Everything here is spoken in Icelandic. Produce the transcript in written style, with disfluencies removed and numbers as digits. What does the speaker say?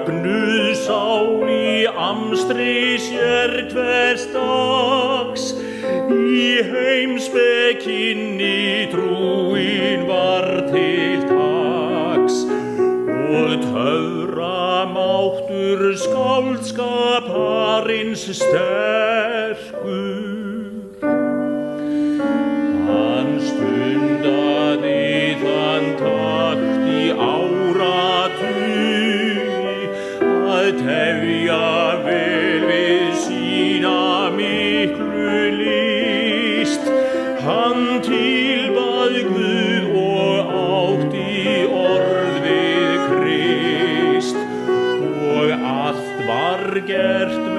Guðsál í amstri sér hvers dags, í heimspekinni trúin var til taks, og töframáttur skáldskaparins sterkur. Hann stundaði þann takt í áratugi að tefja vel við sína miklu list. Hann tilbað Guð og átti orð við Krist, og allt var gert